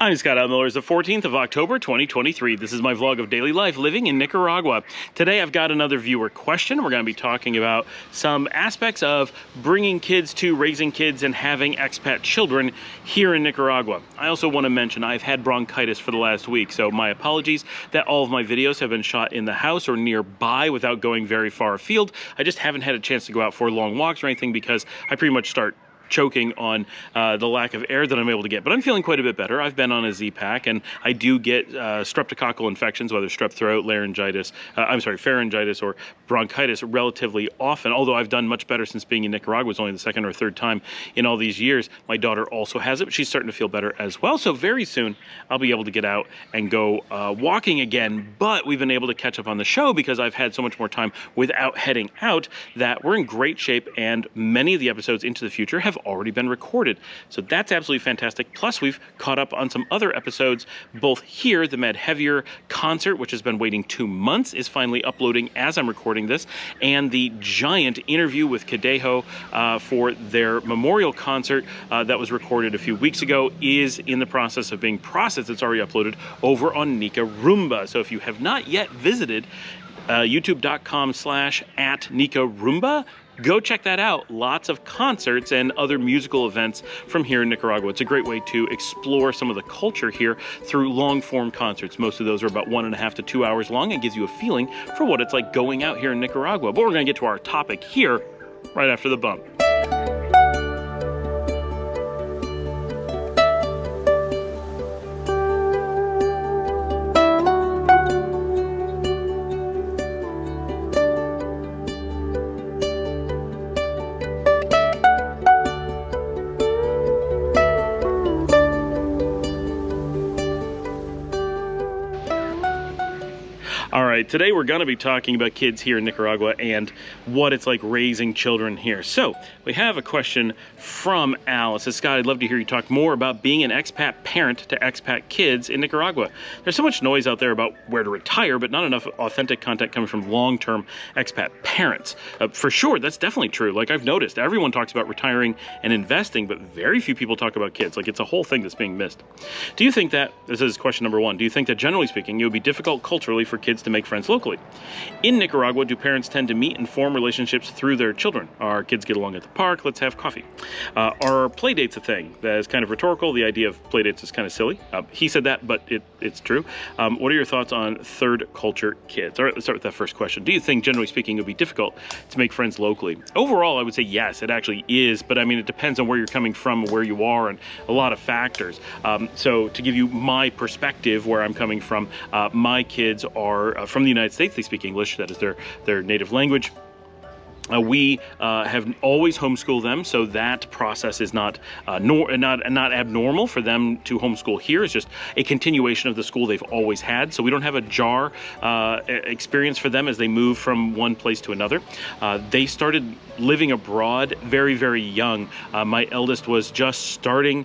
I'm Scott Miller. It's the 14th of October, 2023. This is my vlog of daily life living in Nicaragua. Today I've got another viewer question. We're going to be talking about some aspects of bringing kids to raising kids and having expat children here in Nicaragua. I also want to mention I've had bronchitis for the last week, so my apologies that all of my videos have been shot in the house or nearby without going very far afield. I just haven't had a chance to go out for long walks or anything because I pretty much start choking on the lack of air that I'm able to get. But I'm feeling quite a bit better. I've been on a Z-Pack, and I do get streptococcal infections, whether strep throat, pharyngitis, or bronchitis relatively often, although I've done much better since being in Nicaragua. It's only the second or third time in all these years. My daughter also has it, but she's starting to feel better as well. So very soon, I'll be able to get out and go walking again. But we've been able to catch up on the show because I've had so much more time without heading out that we're in great shape, and many of the episodes into the future have already been recorded. So that's absolutely fantastic. Plus, we've caught up on some other episodes, both here. The Med Heavier concert, which has been waiting 2 months, is finally uploading as I'm recording this. And the giant interview with Cadejo for their memorial concert that was recorded a few weeks ago is in the process of being processed. It's already uploaded over on Nicaragua. So if you have not yet visited youtube.com/@Nicaragua, go check that out. Lots of concerts and other musical events from here in Nicaragua. It's a great way to explore some of the culture here through long-form concerts. Most of those are about 1.5 to 2 hours long and gives you a feeling for what it's like going out here in Nicaragua. But we're going to get to our topic here right after the bump. All right, today we're going to be talking about kids here in Nicaragua and what it's like raising children here. So we have a question from Al. It says, Scott, I'd love to hear you talk more about being an expat parent to expat kids in Nicaragua. There's so much noise out there about where to retire, but not enough authentic content coming from long-term expat parents. For sure, that's definitely true. Like I've noticed, everyone talks about retiring and investing, but very few people talk about kids. Like it's a whole thing that's being missed. Do you think that, this is question number one, do you think that generally speaking, it would be difficult culturally for kids to make friends locally? In Nicaragua, do parents tend to meet and form relationships through their children? Our kids get along at the park, let's have coffee. Are play dates a thing? That is kind of rhetorical. The idea of play dates is kind of silly. He said that, but it's true. What are your thoughts on third culture kids? All right, let's start with that first question. Do you think, generally speaking, it would be difficult to make friends locally? Overall, I would say yes, it actually is, but I mean, it depends on where you're coming from, where you are, and a lot of factors. So to give you my perspective, where I'm coming from, my kids are from the United States. They speak English. That is their native language. We have always homeschooled them, so that process is not abnormal for them to homeschool here. It's just a continuation of the school they've always had. So we don't have a jar experience for them as they move from one place to another. They started living abroad very, very young. My eldest was just starting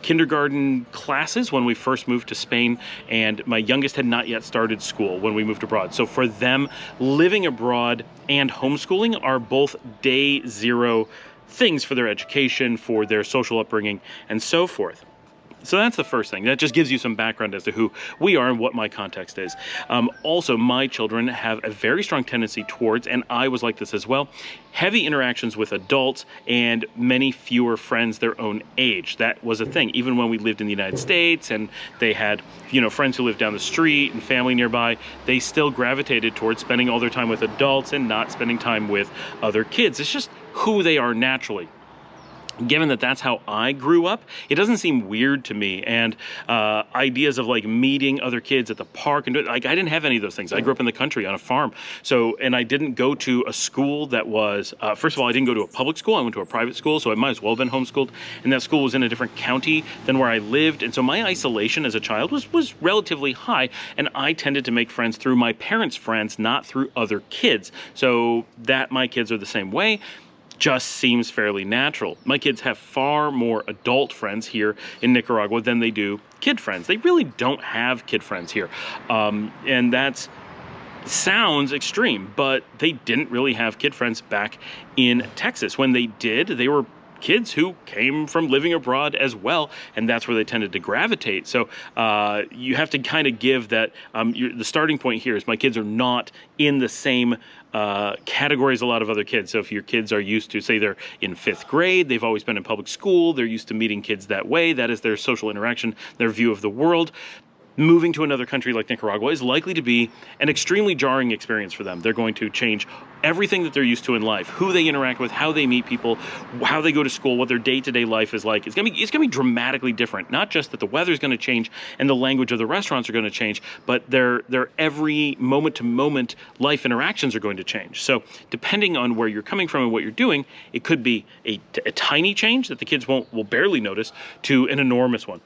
kindergarten classes when we first moved to Spain, and my youngest had not yet started school when we moved abroad. So for them, living abroad and homeschooling are both day zero things for their education, for their social upbringing, and so forth. So that's the first thing. That just gives you some background as to who we are and what my context is. Also, my children have a very strong tendency towards, and I was like this as well, heavy interactions with adults and many fewer friends their own age. That was a thing. Even when we lived in the United States and they had, friends who lived down the street and family nearby, they still gravitated towards spending all their time with adults and not spending time with other kids. It's just who they are naturally. Given that that's how I grew up, it doesn't seem weird to me. And ideas of like meeting other kids at the park and I didn't have any of those things. I grew up in the country on a farm. So, and I didn't go to a school that was, first of all, I didn't go to a public school. I went to a private school, so I might as well have been homeschooled. And that school was in a different county than where I lived. And so my isolation as a child was relatively high. And I tended to make friends through my parents' friends, not through other kids. So that my kids are the same way. Just seems fairly natural. My kids have far more adult friends here in Nicaragua than they do kid friends. They really don't have kid friends here. And that's sounds extreme, but they didn't really have kid friends back in Texas. When they did, they were kids who came from living abroad as well, and that's where they tended to gravitate. So you have to kind of give that, the starting point here is my kids are not in the same category as a lot of other kids. So if your kids are used to, say they're in 5th grade, they've always been in public school, they're used to meeting kids that way, that is their social interaction, their view of the world. Moving to another country like Nicaragua is likely to be an extremely jarring experience for them. They're going to change everything that they're used to in life, who they interact with, how they meet people, how they go to school, what their day-to-day life is like. It's gonna be dramatically different. Not just that the weather's going to change and the language of the restaurants are going to change, but their every moment-to-moment life interactions are going to change. So depending on where you're coming from and what you're doing, it could be a tiny change that the kids will barely notice to an enormous one.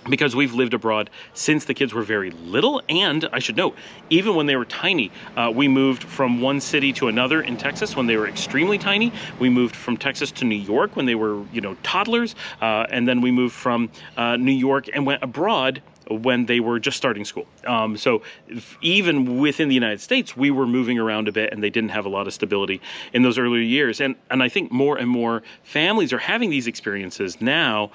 Because we've lived abroad since the kids were very little, and I should note, even when they were tiny, we moved from one city to another in Texas when they were extremely tiny. We moved from Texas to New York when they were, toddlers, and then we moved from New York and went abroad when they were just starting school. So even within the United States, we were moving around a bit, and they didn't have a lot of stability in those earlier years. And I think more and more families are having these experiences now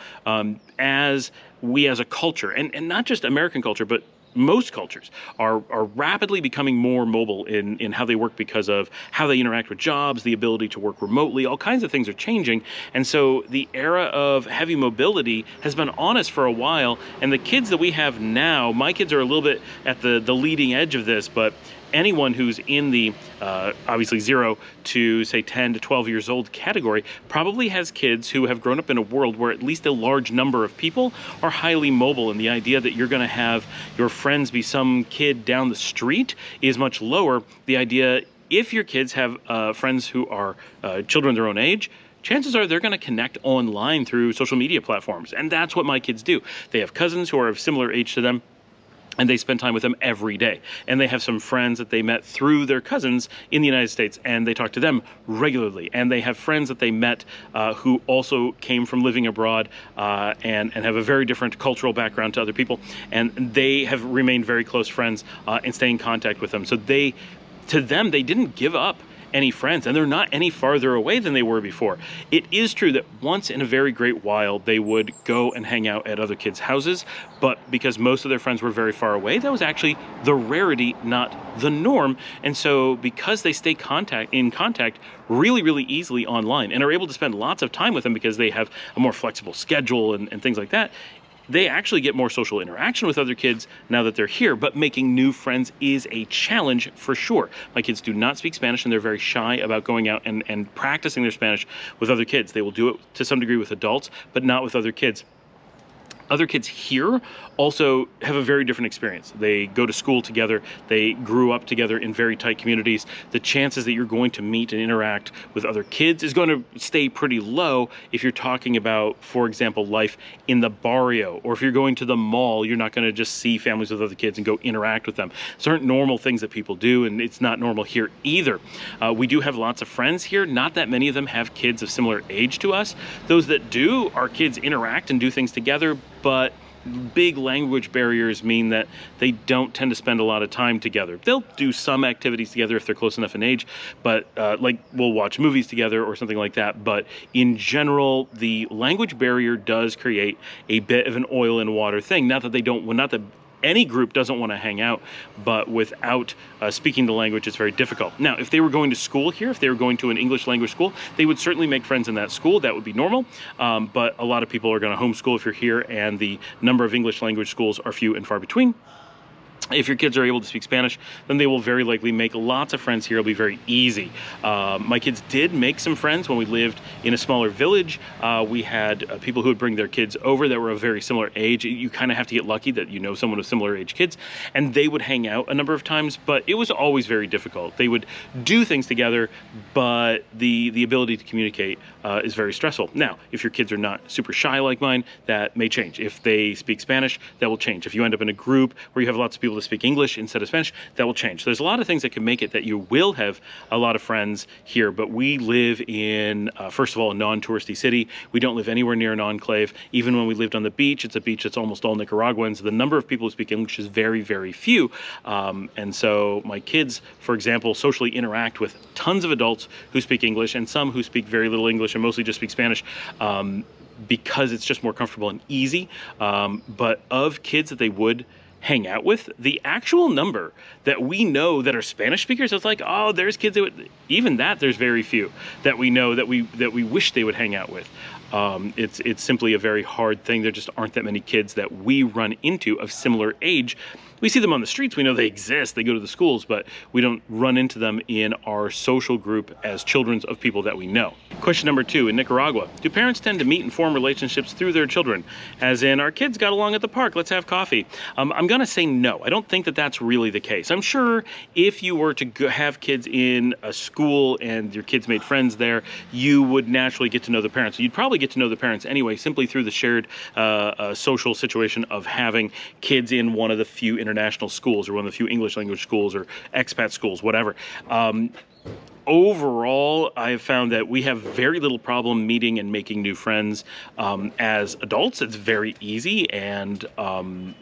as we as a culture, and not just American culture, but most cultures are rapidly becoming more mobile in how they work because of how they interact with jobs, the ability to work remotely. All kinds of things are changing. And so the era of heavy mobility has been on us for a while. And the kids that we have now, my kids are a little bit at the leading edge of this, but anyone who's in the obviously 0 to say 10 to 12 years old category probably has kids who have grown up in a world where at least a large number of people are highly mobile, and the idea that you're going to have your friends be some kid down the street is much lower. The idea, if your kids have friends who are children their own age, chances are they're going to connect online through social media platforms, and that's what my kids do. They have cousins who are of similar age to them, and they spend time with them every day. And they have some friends that they met through their cousins in the United States, and they talk to them regularly. And they have friends that they met who also came from living abroad and have a very different cultural background to other people. And they have remained very close friends and stay in contact with them. So to them, they didn't give up any friends, and they're not any farther away than they were before. It is true that once in a very great while they would go and hang out at other kids' houses, but because most of their friends were very far away, that was actually the rarity, not the norm. And so because they stay in contact really, really easily online and are able to spend lots of time with them because they have a more flexible schedule and things like that, they actually get more social interaction with other kids now that they're here, but making new friends is a challenge for sure. My kids do not speak Spanish, and they're very shy about going out and practicing their Spanish with other kids. They will do it to some degree with adults, but not with other kids. Other kids here also have a very different experience. They go to school together. They grew up together in very tight communities. The chances that you're going to meet and interact with other kids is going to stay pretty low if you're talking about, for example, life in the barrio, or if you're going to the mall, you're not going to just see families with other kids and go interact with them. These aren't normal things that people do, and it's not normal here either. We do have lots of friends here. Not that many of them have kids of similar age to us. Those that do, our kids interact and do things together, but big language barriers mean that they don't tend to spend a lot of time together. They'll do some activities together if they're close enough in age, but like we'll watch movies together or something like that. But in general, the language barrier does create a bit of an oil and water thing. Not that any group doesn't want to hang out, but without speaking the language, it's very difficult. Now, if they were going to school here, if they were going to an English language school, they would certainly make friends in that school. That would be normal. But a lot of people are going to homeschool if you're here, and the number of English language schools are few and far between. If your kids are able to speak Spanish, then they will very likely make lots of friends here. It'll be very easy. My kids did make some friends when we lived in a smaller village. We had people who would bring their kids over that were of very similar age. You kind of have to get lucky that you know someone with similar age kids, and they would hang out a number of times, but it was always very difficult. They would do things together, but the ability to communicate is very stressful. Now, if your kids are not super shy like mine, that may change. If they speak Spanish, that will change. If you end up in a group where you have lots of people able to speak English instead of Spanish, that will change. There's a lot of things that can make it that you will have a lot of friends here, but we live in, first of all, a non-touristy city. We don't live anywhere near an enclave. Even when we lived on the beach, it's a beach that's almost all Nicaraguans. The number of people who speak English is very, very few. And so my kids, for example, socially interact with tons of adults who speak English and some who speak very little English and mostly just speak Spanish. Because it's just more comfortable and easy. But of kids that they would hang out with, the actual number that we know that are Spanish speakers, it's like, oh, there's kids that would, even that, there's very few that we know that we wish they would hang out with. It's simply a very hard thing. There just aren't that many kids that we run into of similar age. We see them on the streets, we know they exist, they go to the schools, but we don't run into them in our social group as children of people that we know. Question number 2, in Nicaragua, do parents tend to meet and form relationships through their children? As in, our kids got along at the park, let's have coffee. I'm gonna say no. I don't think that that's really the case. I'm sure if you were to have kids in a school and your kids made friends there, you would naturally get to know the parents. You'd probably get to know the parents anyway, simply through the shared social situation of having kids in one of the few international schools or one of the few English language schools or expat schools, whatever. Overall, I have found that we have very little problem meeting and making new friends as adults. It's very easy, and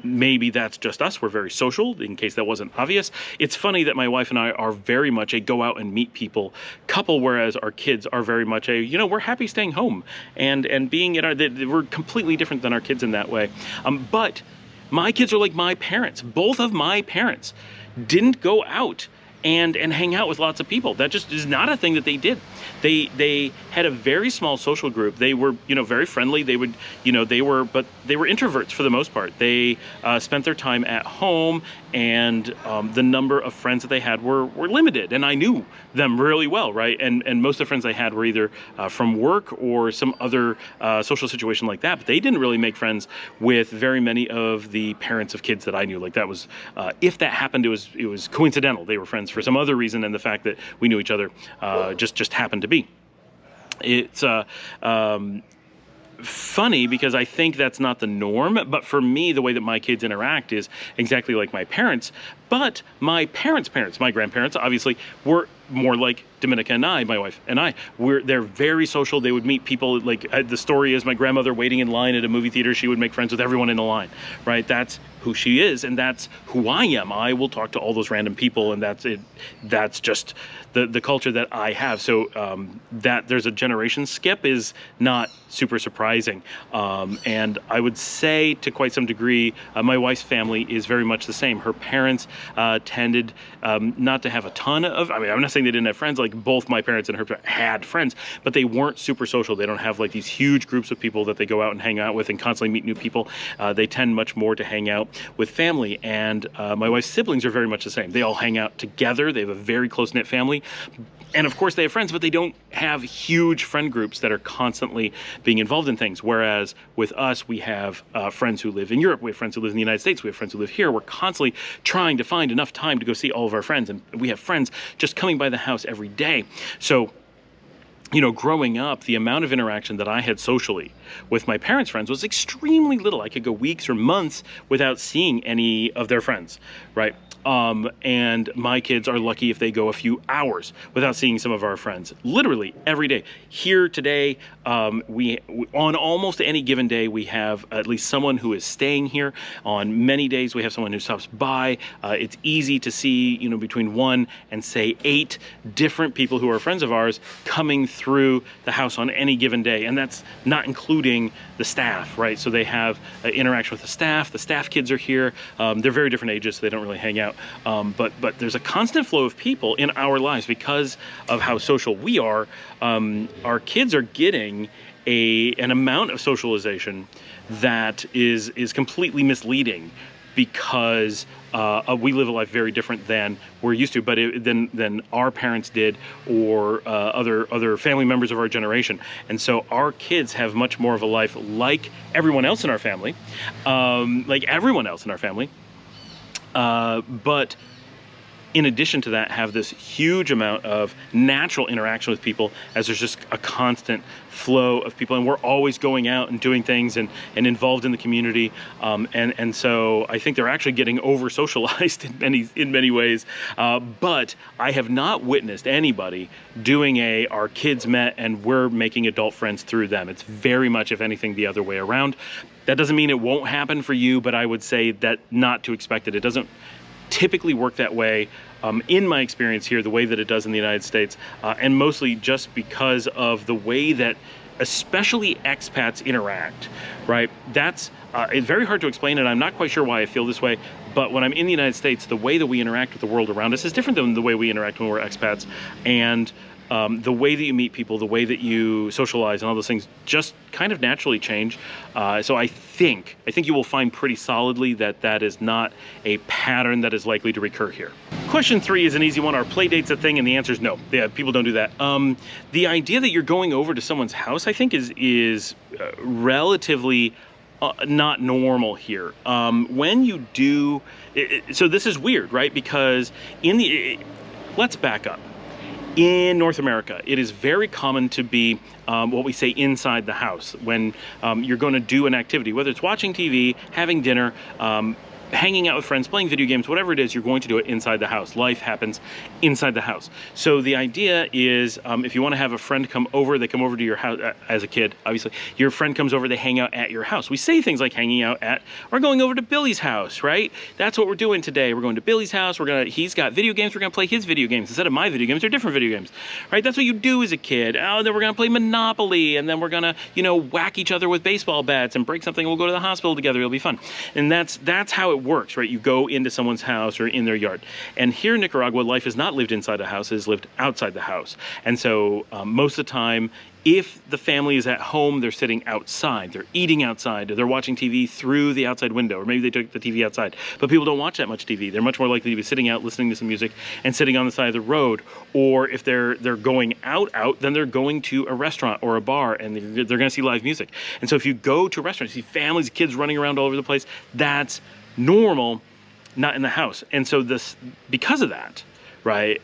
maybe that's just us. We're very social, in case that wasn't obvious. It's funny that my wife and I are very much a go out and meet people couple, whereas our kids are very much a, you know, we're happy staying home and being in our, we're completely different than our kids in that way. But my kids are like my parents. Both of my parents didn't go out and hang out with lots of people. That just is not a thing that they did. They had a very small social group. They were, you know, very friendly. They would, you know, but they were introverts for the most part. They spent their time at home, and the number of friends that they had were limited. And I knew them really well, right? And most of the friends I had were either from work or some other social situation like that. But they didn't really make friends with very many of the parents of kids that I knew. Like that was, if that happened, it was coincidental. They were friends for some other reason, and the fact that we knew each other just happened to be. It's funny because I think that's not the norm, but for me, the way that my kids interact is exactly like my parents. But my parents' parents, my grandparents, obviously, were more like Dominica and I, my wife and I. They're very social. They would meet people. Like the story is, my grandmother waiting in line at a movie theater, she would make friends with everyone in the line, right? That's who she is, and that's who I am. I will talk to all those random people, and that's it. That's just the culture that I have. So that there's a generation skip is not super surprising. And I would say to quite some degree, my wife's family is very much the same. Her parents tended not to have a ton of, I mean, I'm not saying they didn't have friends, like both my parents and her had friends, but they weren't super social. They don't have like these huge groups of people that they go out and hang out with and constantly meet new people. They tend much more to hang out with family, and my wife's siblings are very much the same. They all hang out together. They have a very close-knit family. And of course they have friends, but they don't have huge friend groups that are constantly being involved in things. Whereas with us, we have friends who live in Europe. We have friends who live in the United States. We have friends who live here. We're constantly trying to find enough time to go see all of our friends. And we have friends just coming by the house every day. So, you know, growing up, the amount of interaction that I had socially with my parents' friends was extremely little. I could go weeks or months without seeing any of their friends, right? And my kids are lucky if they go a few hours without seeing some of our friends, literally every day. Here today, we on almost any given day, we have at least someone who is staying here. On many days, we have someone who stops by. It's easy to see, you know, between 1 and say 8 different people who are friends of ours coming through the house on any given day. And that's not including the staff, right? So they have interaction with the staff kids are here. They're very different ages, so they don't really hang out. But there's a constant flow of people in our lives because of how social we are. Our kids are getting an amount of socialization that is completely misleading, because we live a life very different than we're used to, but than our parents did, or other family members of our generation. And so our kids have much more of a life like everyone else in our family, but in addition to that, have this huge amount of natural interaction with people, as there's just a constant flow of people, and we're always going out and doing things and involved in the community, and so I think they're actually getting over socialized in many ways, but I have not witnessed anybody doing our kids met and we're making adult friends through them. It's very much, if anything, the other way around. That doesn't mean it won't happen for you, but I would say that not to expect it. It doesn't typically work that way, in my experience here, the way that it does in the United States, and mostly just because of the way that especially expats interact, right? That's it's very hard to explain, and I'm not quite sure why I feel this way, but when I'm in the United States, the way that we interact with the world around us is different than the way we interact when we're expats, and the way that you meet people, the way that you socialize and all those things just kind of naturally change. So I think you will find pretty solidly that that is not a pattern that is likely to recur here. Question 3 is an easy one. Are play dates a thing? And the answer is no. Yeah, people don't do that. The idea that you're going over to someone's house, I think, is relatively not normal here. When you do, so this is weird, right? Because let's back up. In North America, it is very common to be what we say inside the house when you're going to do an activity, whether it's watching TV, having dinner, hanging out with friends, playing video games, whatever it is, you're going to do it inside the house. Life happens inside the house. So the idea is, if you want to have a friend come over, they come over to your house as a kid, obviously. Your friend comes over, they hang out at your house. We say things like hanging out at, or going over to Billy's house, right? That's what we're doing today. We're going to Billy's house. He's got video games. We're going to play his video games. Instead of my video games, they're different video games, right? That's what you do as a kid. Oh, then we're going to play Monopoly, and then we're going to, whack each other with baseball bats and break something, and we'll go to the hospital together. It'll be fun. And that's how it works, right? You go into someone's house or in their yard. And here in Nicaragua, life is not lived inside a house, it is lived outside the house. And so most of the time, if the family is at home, they're sitting outside, they're eating outside, or they're watching TV through the outside window, or maybe they took the TV outside. But people don't watch that much TV. They're much more likely to be sitting out, listening to some music, and sitting on the side of the road. Or if they're going out, then they're going to a restaurant or a bar, and they're going to see live music. And so if you go to a restaurant, you see families, kids running around all over the place, that's normal, not in the house. And so because of that, right,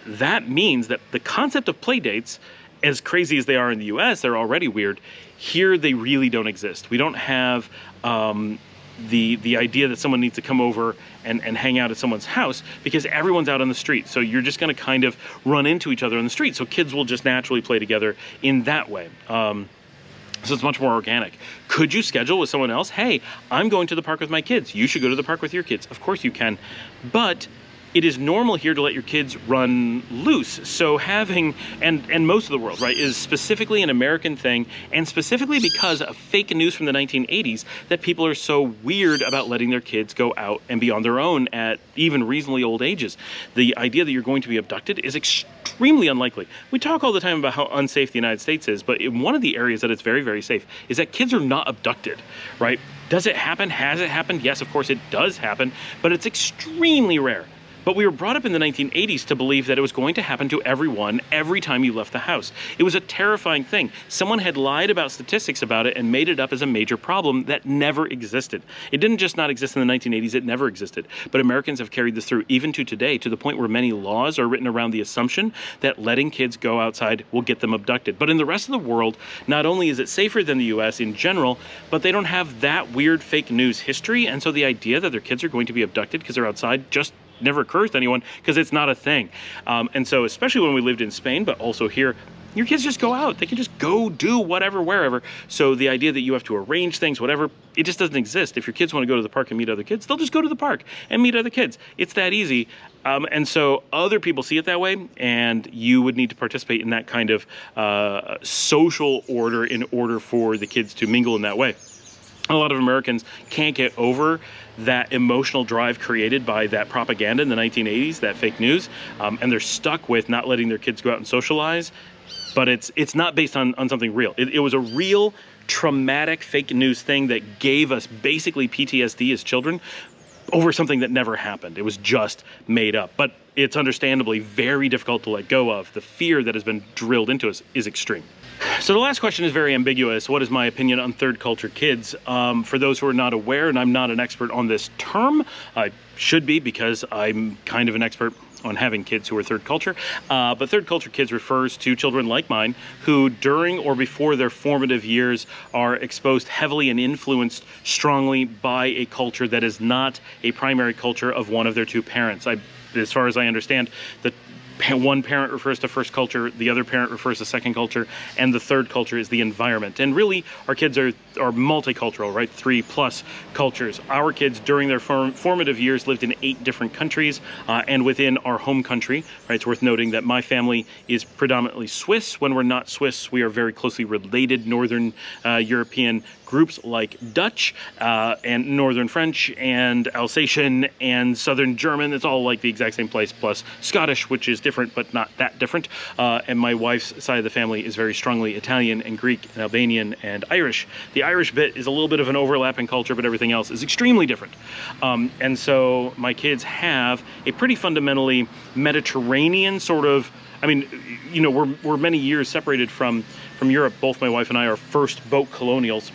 that means that the concept of play dates, as crazy as they are in the US, they're already weird. Here, they really don't exist. We don't have the idea that someone needs to come over and hang out at someone's house, because everyone's out on the street. So you're just going to kind of run into each other on the street. So kids will just naturally play together in that way. So it's much more organic. Could you schedule with someone else? Hey, I'm going to the park with my kids. You should go to the park with your kids. Of course you can. But it is normal here to let your kids run loose. So having, and most of the world, right, is specifically an American thing, and specifically because of fake news from the 1980s, that people are so weird about letting their kids go out and be on their own at even reasonably old ages. The idea that you're going to be abducted is extremely unlikely. We talk all the time about how unsafe the United States is, but in one of the areas that it's very, very safe is that kids are not abducted, right? Does it happen? Has it happened? Yes, of course it does happen, but it's extremely rare. But we were brought up in the 1980s to believe that it was going to happen to everyone every time you left the house. It was a terrifying thing. Someone had lied about statistics about it and made it up as a major problem that never existed. It didn't just not exist in the 1980s, it never existed. But Americans have carried this through even to today, to the point where many laws are written around the assumption that letting kids go outside will get them abducted. But in the rest of the world, not only is it safer than the US in general, but they don't have that weird fake news history. And so the idea that their kids are going to be abducted because they're outside just never occurs to anyone, because it's not a thing. And so especially when we lived in Spain, but also here, your kids just go out. They can just go do whatever, wherever. So the idea that you have to arrange things, whatever, it just doesn't exist. If your kids want to go to the park and meet other kids, they'll just go to the park and meet other kids. It's that easy. And so other people see it that way, and you would need to participate in that kind of social order in order for the kids to mingle in that way. A lot of Americans can't get over that emotional drive created by that propaganda in the 1980s, that fake news, and they're stuck with not letting their kids go out and socialize. But it's not based on something real. It was a real traumatic fake news thing that gave us basically PTSD as children over something that never happened. It was just made up. But it's understandably very difficult to let go of. The fear that has been drilled into us is extreme. So the last question is very ambiguous. What is my opinion on third culture kids? For those who are not aware, and I'm not an expert on this term, I should be because I'm kind of an expert on having kids who are third culture. But third culture kids refers to children like mine who during or before their formative years are exposed heavily and influenced strongly by a culture that is not a primary culture of one of their two parents. As far as I understand, one parent refers to first culture, the other parent refers to second culture, and the third culture is the environment. And really, our kids are multicultural, right? 3+ cultures. Our kids, during their formative years, lived in 8 different countries, and within our home country, right? It's worth noting that my family is predominantly Swiss. When we're not Swiss, we are very closely related Northern European groups like Dutch and Northern French and Alsatian and Southern German. It's all like the exact same place, plus Scottish, which is different but not that different. And my wife's side of the family is very strongly Italian and Greek and Albanian and Irish. The Irish bit is a little bit of an overlapping culture, but everything else is extremely different. And so my kids have a pretty fundamentally Mediterranean sort of, I mean, you know, we're many years separated from Europe. Both my wife and I are first boat colonials.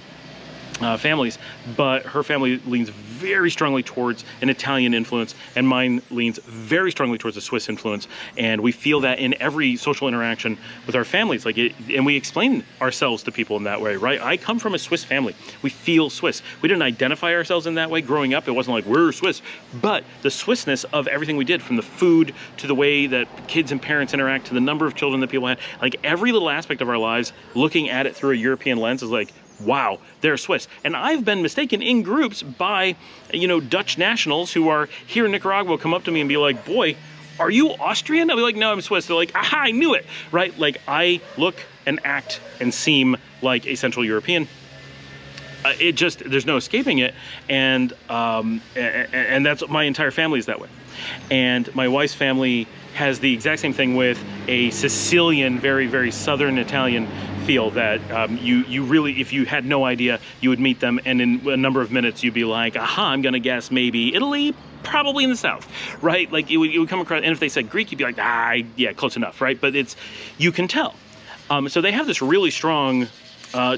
Families, but her family leans very strongly towards an Italian influence, and mine leans very strongly towards a Swiss influence. And we feel that in every social interaction with our families, and we explain ourselves to people in that way, right? I come from a Swiss family. We feel Swiss. We didn't identify ourselves in that way growing up. It wasn't like we're Swiss, but the Swissness of everything we did, from the food to the way that kids and parents interact to the number of children that people had, like every little aspect of our lives, looking at it through a European lens is like, wow, they're Swiss. And I've been mistaken in groups by, you know, Dutch nationals who are here in Nicaragua, come up to me and be like, boy, are you Austrian? I'll be like, no, I'm Swiss. They're like, aha, I knew it, right? Like I look and act and seem like a Central European. It just, there's no escaping it. And that's, my entire family is that way. And my wife's family has the exact same thing with a Sicilian, very, very Southern Italian feel that you really, if you had no idea, you would meet them, and in a number of minutes you'd be like, aha, I'm gonna guess maybe Italy, probably in the south, right? Like it would come across, and if they said Greek, you'd be like, yeah, close enough, right? But it's, you can tell. So they have this really strong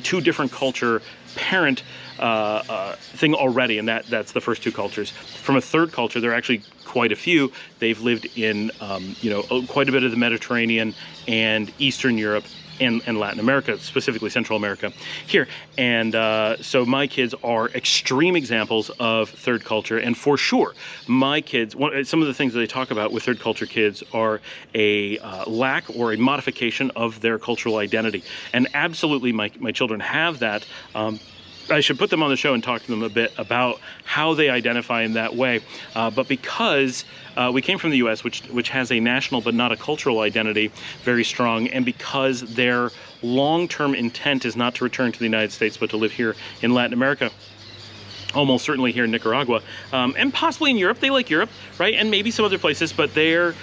two different culture parent thing already, and that's the first two cultures. From a third culture, there are actually quite a few. They've lived in you know, quite a bit of the Mediterranean and Eastern Europe and Latin America, specifically Central America here. And so my kids are extreme examples of third culture. And for sure, my kids, some of the things that they talk about with third culture kids are a lack or a modification of their cultural identity. And absolutely my children have that. I should put them on the show and talk to them a bit about how they identify in that way. But because we came from the U.S., which has a national but not a cultural identity very strong, and because their long-term intent is not to return to the United States but to live here in Latin America, almost certainly here in Nicaragua, and possibly in Europe. They like Europe, right? And maybe some other places, but their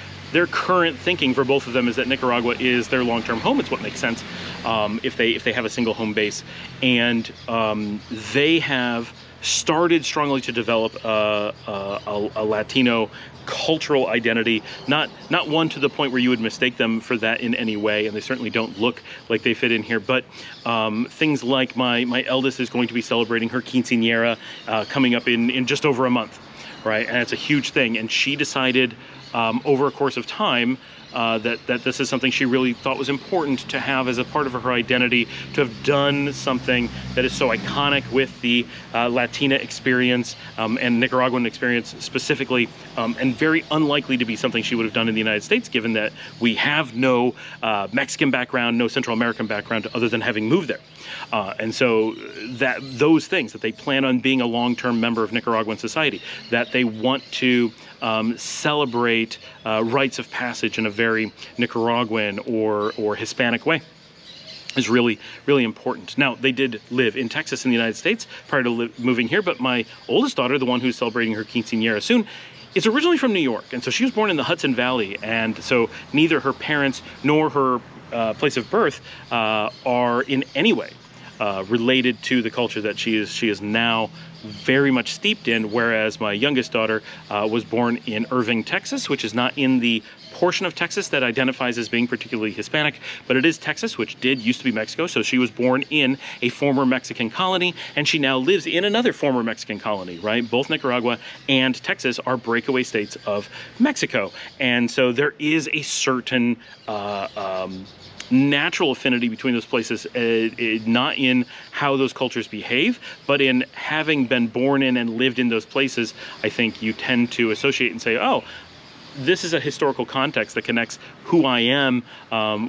current thinking for both of them is that Nicaragua is their long-term home. It's what makes sense if they have a single home base. And they have started strongly to develop a Latino cultural identity, not one to the point where you would mistake them for that in any way, and they certainly don't look like they fit in here, but things like my eldest is going to be celebrating her quinceañera coming up in just over a month, right? And it's a huge thing, and she decided over a course of time that this is something she really thought was important to have as a part of her identity, to have done something that is so iconic with the Latina experience and Nicaraguan experience specifically, and very unlikely to be something she would have done in the United States, given that we have no Mexican background, no Central American background other than having moved there. And so those things, that they plan on being a long-term member of Nicaraguan society, that they want to celebrate rites of passage in a very Nicaraguan or Hispanic way, is really, really important. Now, they did live in Texas in the United States prior to moving here, but my oldest daughter, the one who's celebrating her quinceañera soon, is originally from New York, and so she was born in the Hudson Valley, and so neither her parents nor her place of birth are in any way related to the culture that she is now very much steeped in, whereas my youngest daughter was born in Irving, Texas, which is not in the portion of Texas that identifies as being particularly Hispanic, but it is Texas, which used to be Mexico. So she was born in a former Mexican colony, and she now lives in another former Mexican colony, right? Both Nicaragua and Texas are breakaway states of Mexico. And so there is a certain natural affinity between those places, not in how those cultures behave, but in having been born in and lived in those places. I think you tend to associate and say, oh, this is a historical context that connects who I am,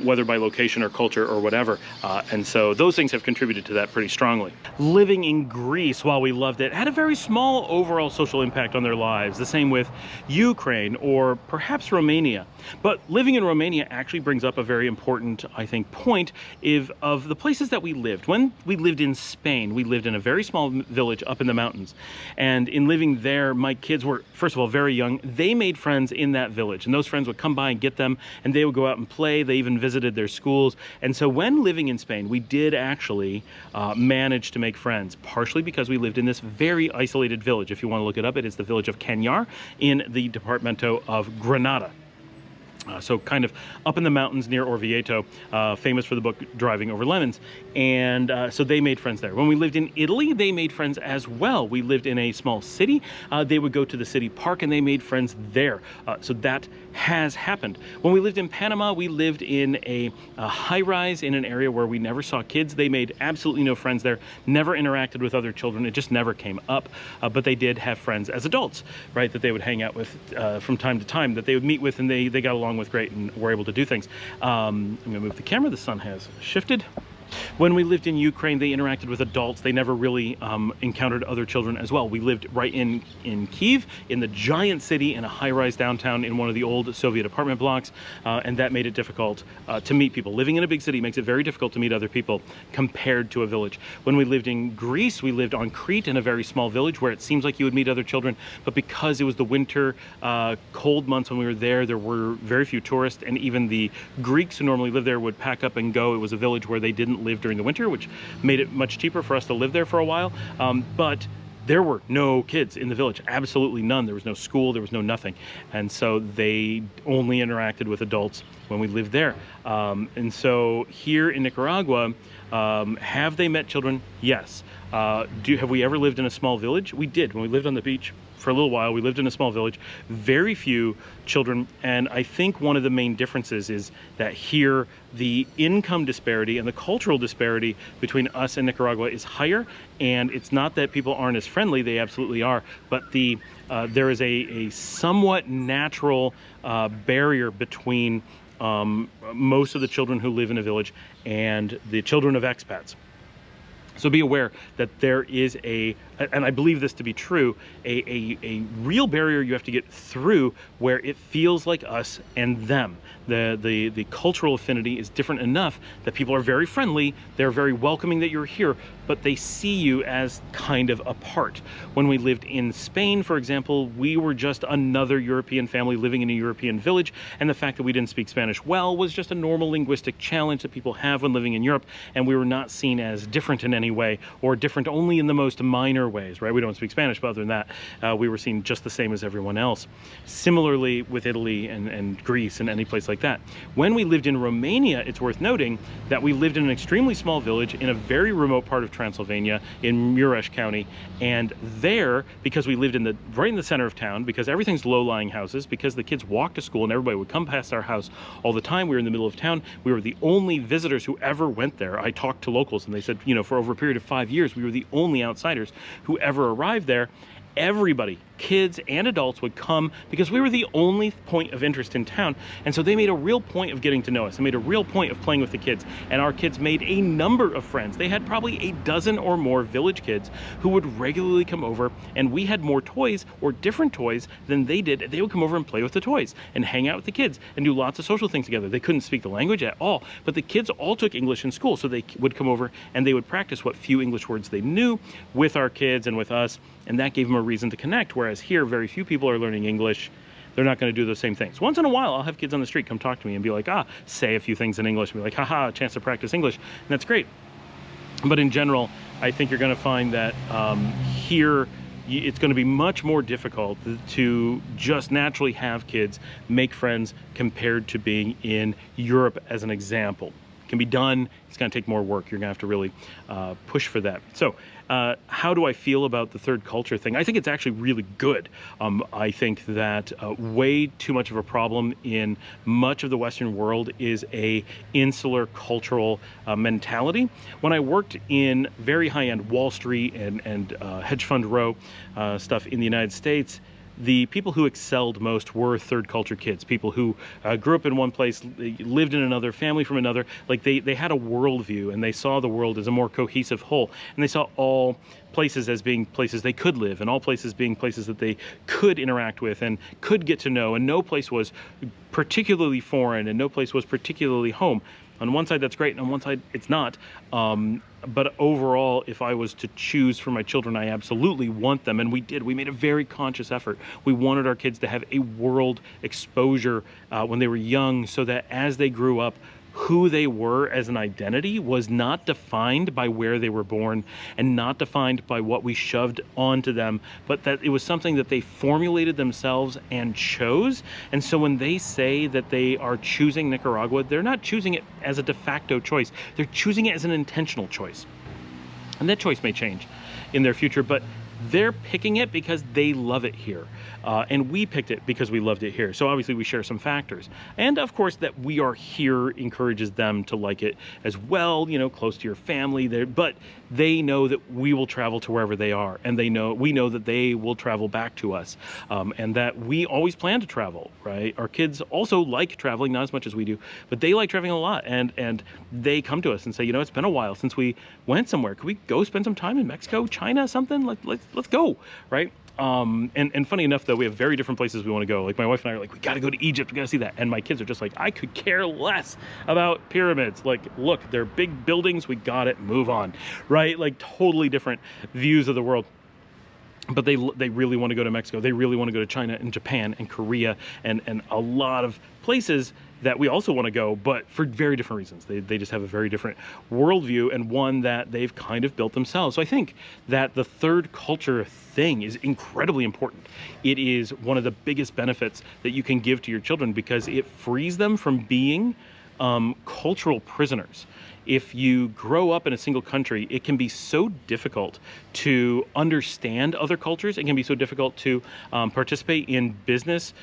whether by location or culture or whatever. And so those things have contributed to that pretty strongly. Living in Greece, while we loved it, had a very small overall social impact on their lives. The same with Ukraine or perhaps Romania. But living in Romania actually brings up a very important, I think, point of the places that we lived. When we lived in Spain, we lived in a very small village up in the mountains. And in living there, my kids were, first of all, very young. They made friends in that village, and those friends would come by and get them, and they would go out and play. They even visited their schools. And so when living in Spain, we did actually manage to make friends, partially because we lived in this very isolated village. If you want to look it up, it is the village of Cañar in the Departamento of Granada. So kind of up in the mountains near Orvieto, famous for the book Driving Over Lemons. And so they made friends there. When we lived in Italy, they made friends as well. We lived in a small city. They would go to the city park and they made friends there. So that has happened. When we lived in Panama, we lived in a high-rise in an area where we never saw kids. They made absolutely no friends there, never interacted with other children. It just never came up. But they did have friends as adults, right, that they would hang out with from time to time, that they would meet with, and they got along with great and were able to do things. I'm gonna move the camera. The sun has shifted. When we lived in Ukraine, they interacted with adults. They never really encountered other children as well. We lived right in Kyiv, in the giant city, in a high-rise downtown in one of the old Soviet apartment blocks, and that made it difficult to meet people. Living in a big city makes it very difficult to meet other people compared to a village. When we lived in Greece, we lived on Crete in a very small village where it seems like you would meet other children, but because it was the winter, cold months when we were there were very few tourists, and even the Greeks who normally live there would pack up and go. It was a village where they didn't live during the winter, which made it much cheaper for us to live there for a while. But there were no kids in the village, absolutely none. There was no school, there was no nothing. And so they only interacted with adults when we lived there. And so here in Nicaragua, have they met children? Yes. Have we ever lived in a small village? We did. When we lived on the beach for a little while, we lived in a small village, very few children. And I think one of the main differences is that here the income disparity and the cultural disparity between us and Nicaragua is higher. And it's not that people aren't as friendly, they absolutely are, but there is a somewhat natural barrier between most of the children who live in a village and the children of expats. So be aware that there is and I believe this to be true, a real barrier you have to get through where it feels like us and them. The cultural affinity is different enough that people are very friendly, they're very welcoming that you're here, but they see you as kind of apart. When we lived in Spain, for example, we were just another European family living in a European village, and the fact that we didn't speak Spanish well was just a normal linguistic challenge that people have when living in Europe, and we were not seen as different in any way, or different only in the most minor ways, right? We don't speak Spanish, but other than that, we were seen just the same as everyone else. Similarly with Italy and Greece and any place like that. When we lived in Romania, it's worth noting that we lived in an extremely small village in a very remote part of Transylvania in Mureș County, and there, because we lived right in the center of town, because everything's low-lying houses, because the kids walked to school and everybody would come past our house all the time, we were in the middle of town, we were the only visitors who ever went there. I talked to locals and they said, you know, for over a period of 5 years, we were the only outsiders who ever arrived there. Everybody, kids and adults, would come because we were the only point of interest in town. And so they made a real point of getting to know us. They made a real point of playing with the kids. And our kids made a number of friends. They had probably a dozen or more village kids who would regularly come over, and we had more toys or different toys than they did. They would come over and play with the toys and hang out with the kids and do lots of social things together. They couldn't speak the language at all, but the kids all took English in school. So they would come over and they would practice what few English words they knew with our kids and with us. And that gave them a reason to connect, whereas here, very few people are learning English. They're not going to do those same things. Once in a while, I'll have kids on the street come talk to me and be like, say a few things in English, and be like, haha, a chance to practice English, and that's great. But in general, I think you're going to find that here it's going to be much more difficult to just naturally have kids make friends compared to being in Europe, as an example. It can be done. It's going to take more work. You're going to have to really push for that. So how do I feel about the third culture thing? I think it's actually really good. I think that way too much of a problem in much of the Western world is a insular cultural mentality. When I worked in very high-end Wall Street and hedge fund row stuff in the United States, the people who excelled most were third culture kids, people who grew up in one place, lived in another, family from another. Like they had a worldview, and they saw the world as a more cohesive whole, and they saw all places as being places they could live, and all places being places that they could interact with and could get to know, and no place was particularly foreign, and no place was particularly home. On one side that's great, and on one side it's not. But overall, if I was to choose for my children, I absolutely want them, and we did. We made a very conscious effort. We wanted our kids to have a world exposure when they were young, so that as they grew up, who they were as an identity was not defined by where they were born and not defined by what we shoved onto them, but that it was something that they formulated themselves and chose. And so when they say that they are choosing Nicaragua, they're not choosing it as a de facto choice. They're choosing it as an intentional choice. And that choice may change in their future, but they're picking it because they love it here. And we picked it because we loved it here. So obviously we share some factors. And of course that we are here encourages them to like it as well, you know, close to your family there. But they know that we will travel to wherever they are. And we know that they will travel back to us. And that we always plan to travel, right? Our kids also like traveling, not as much as we do, but they like traveling a lot. And they come to us and say, you know, it's been a while since we went somewhere. Could we go spend some time in Mexico, China, something? Let's go, right? And funny enough, though, we have very different places we want to go. Like my wife and I are like, we got to go to Egypt. We got to see that. And my kids are just like, I could care less about pyramids. Like, look, they're big buildings. We got it. Move on, right? Like totally different views of the world. But they really want to go to Mexico. They really want to go to China and Japan and Korea and a lot of places that we also want to go, but for very different reasons. They just have a very different worldview, and one that they've kind of built themselves. So I think that the third culture thing is incredibly important. It is one of the biggest benefits that you can give to your children because it frees them from being cultural prisoners. If you grow up in a single country, it can be so difficult to understand other cultures. It can be so difficult to participate in business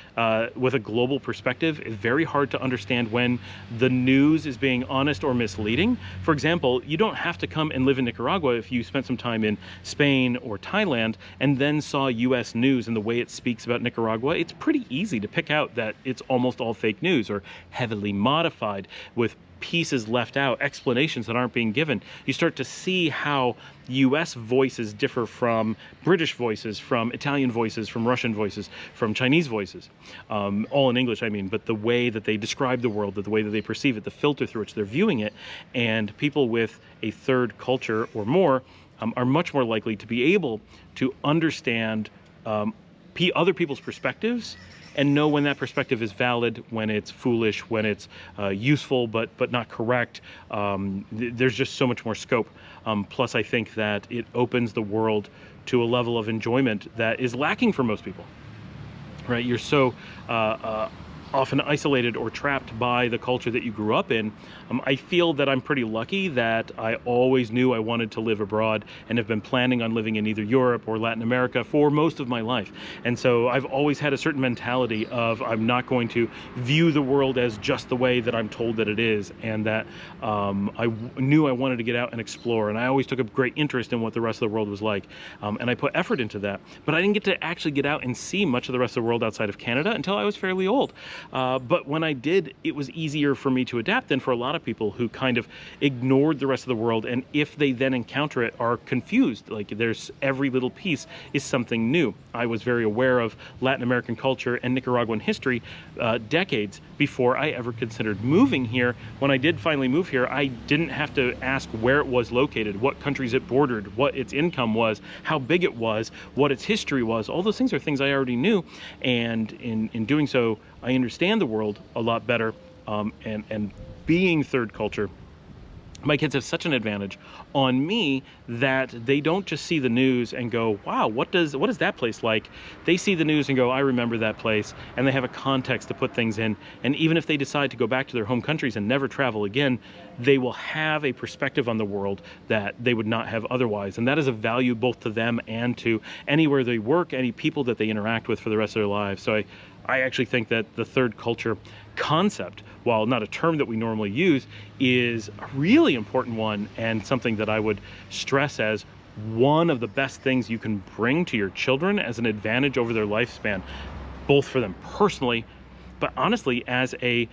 with a global perspective. It's very hard to understand when the news is being honest or misleading. For example, you don't have to come and live in Nicaragua if you spent some time in Spain or Thailand and then saw US news and the way it speaks about Nicaragua. It's pretty easy to pick out that it's almost all fake news or heavily modified with pieces left out, explanations that aren't being given. You start to see how US voices differ from British voices, from Italian voices, from Russian voices, from Chinese voices. All in English, I mean, but the way that they describe the world, the way that they perceive it, the filter through which they're viewing it, and people with a third culture or more are much more likely to be able to understand other people's perspectives and know when that perspective is valid, when it's foolish, when it's useful but not correct. There's just so much more scope. Plus, I think that it opens the world to a level of enjoyment that is lacking for most people. Right? You're so often isolated or trapped by the culture that you grew up in. I feel that I'm pretty lucky that I always knew I wanted to live abroad and have been planning on living in either Europe or Latin America for most of my life. And so I've always had a certain mentality of I'm not going to view the world as just the way that I'm told that it is, and that I knew I wanted to get out and explore. And I always took a great interest in what the rest of the world was like. And I put effort into that. But I didn't get to actually get out and see much of the rest of the world outside of Canada until I was fairly old. But when I did, it was easier for me to adapt than for a lot of people who kind of ignored the rest of the world, and if they then encounter it, are confused. Like there's every little piece is something new. I was very aware of Latin American culture and Nicaraguan history decades before I ever considered moving here. When I did finally move here, I didn't have to ask where it was located, what countries it bordered, what its income was, how big it was, what its history was. All those things are things I already knew, and in doing so, I understand the world a lot better, and being third culture my kids have such an advantage on me that they don't just see the news and go, wow, what is that place like? They see the news and go, I remember that place, and they have a context to put things in. And even if they decide to go back to their home countries and never travel again, they will have a perspective on the world that they would not have otherwise. And that is a value both to them and to anywhere they work, any people that they interact with for the rest of their lives. So I actually think that the third culture concept, while not a term that we normally use, is a really important one, and something that I would stress as one of the best things you can bring to your children as an advantage over their lifespan, both for them personally, but honestly as a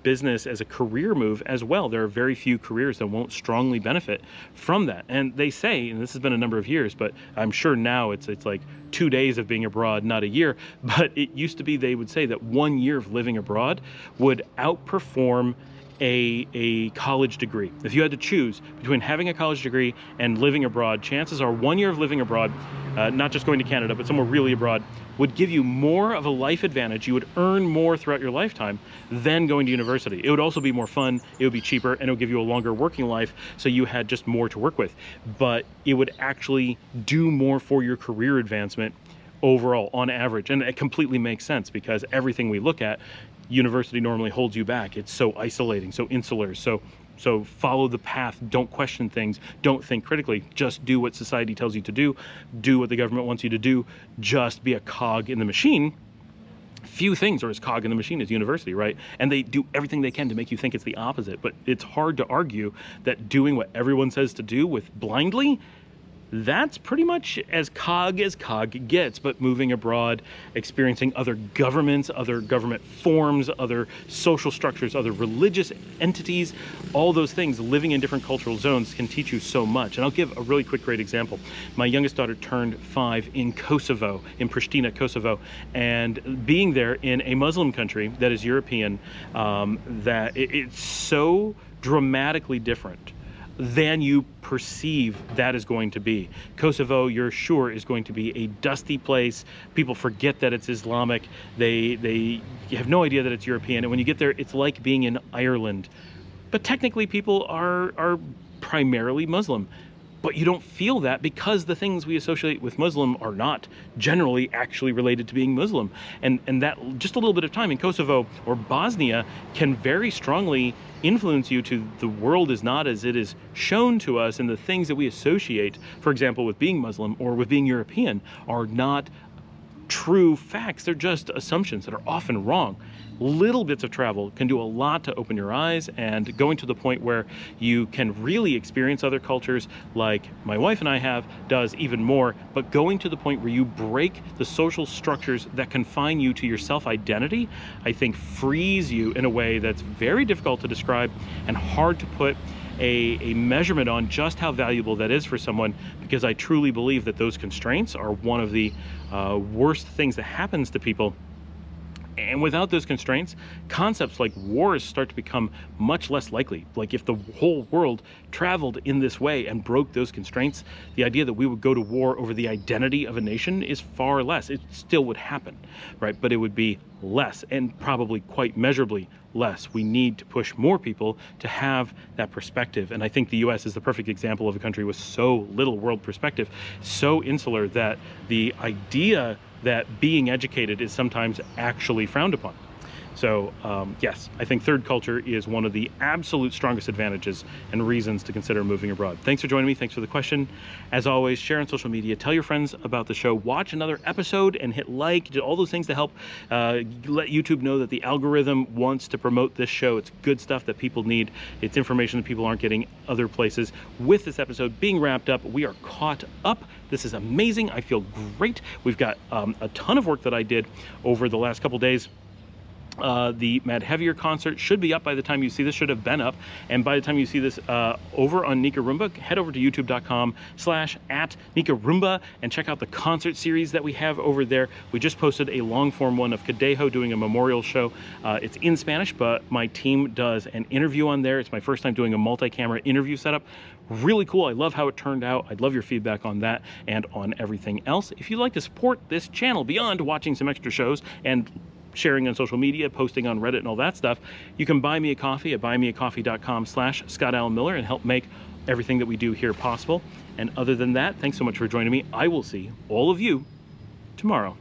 business, as a career move as well. There are very few careers that won't strongly benefit from that. And they say, and this has been a number of years, but I'm sure now it's like 2 days of being abroad, not a year. But it used to be, they would say that 1 year of living abroad would outperform a college degree. If you had to choose between having a college degree and living abroad, chances are 1 year of living abroad, not just going to Canada, but somewhere really abroad, would give you more of a life advantage. You would earn more throughout your lifetime than going to university. It would also be more fun, it would be cheaper, and it would give you a longer working life, so you had just more to work with. But it would actually do more for your career advancement overall, on average. And it completely makes sense, because everything we look at, university normally holds you back. It's so isolating, so insular, so follow the path, don't question things, don't think critically, just do what society tells you to do what the government wants you to do, just be a cog in the machine. Few things are as cog in the machine as university, right? And they do everything they can to make you think it's the opposite. But it's hard to argue that doing what everyone says to do with blindly, that's pretty much as cog gets. But moving abroad, experiencing other governments, other government forms, other social structures, other religious entities, all those things, living in different cultural zones can teach you so much. And I'll give a really quick, great example. My youngest daughter turned 5 in Kosovo, in Pristina, Kosovo, and being there in a Muslim country that is European, that it's so dramatically different than you perceive that is going to be. Kosovo, you're sure, is going to be a dusty place. People forget that it's Islamic. They have no idea that it's European. And when you get there, it's like being in Ireland. But technically, people are primarily Muslim. But you don't feel that, because the things we associate with Muslim are not generally actually related to being Muslim. And that just a little bit of time in Kosovo or Bosnia can very strongly influence you to the world is not as it is shown to us, and the things that we associate, for example, with being Muslim or with being European, are not true facts. They're just assumptions that are often wrong. Little bits of travel can do a lot to open your eyes, and going to the point where you can really experience other cultures, like my wife and I have, does even more. But going to the point where you break the social structures that confine you to your self-identity, I think frees you in a way that's very difficult to describe and hard to put a measurement on just how valuable that is for someone, because I truly believe that those constraints are one of the worst things that happens to people. And without those constraints, concepts like wars start to become much less likely. Like, if the whole world traveled in this way and broke those constraints, the idea that we would go to war over the identity of a nation is far less. It still would happen, right? But it would be less, and probably quite measurably less. We need to push more people to have that perspective. And I think the US is the perfect example of a country with so little world perspective, so insular, that the idea that being educated is sometimes actually frowned upon. So yes, I think third culture is one of the absolute strongest advantages and reasons to consider moving abroad. Thanks for joining me. Thanks for the question. As always, share on social media, tell your friends about the show, watch another episode and hit like, do all those things to help let YouTube know that the algorithm wants to promote this show. It's good stuff that people need. It's information that people aren't getting other places. With this episode being wrapped up, we are caught up. This is amazing. I feel great. We've got a ton of work that I did over the last couple days. The Mad Heavier concert should be up by the time you see this, should have been up. And by the time you see this over on Nicaragua, head over to youtube.com/@Nicaragua and check out the concert series that we have over there. We just posted a long form one of Cadejo doing a memorial show. It's in Spanish, but my team does an interview on there. It's my first time doing a multi-camera interview setup. Really cool. I love how it turned out. I'd love your feedback on that and on everything else. If you'd like to support this channel beyond watching some extra shows and sharing on social media, posting on Reddit and all that stuff, you can buy me a coffee at buymeacoffee.com/ScottAllenMiller and help make everything that we do here possible. And other than that, thanks so much for joining me. I will see all of you tomorrow.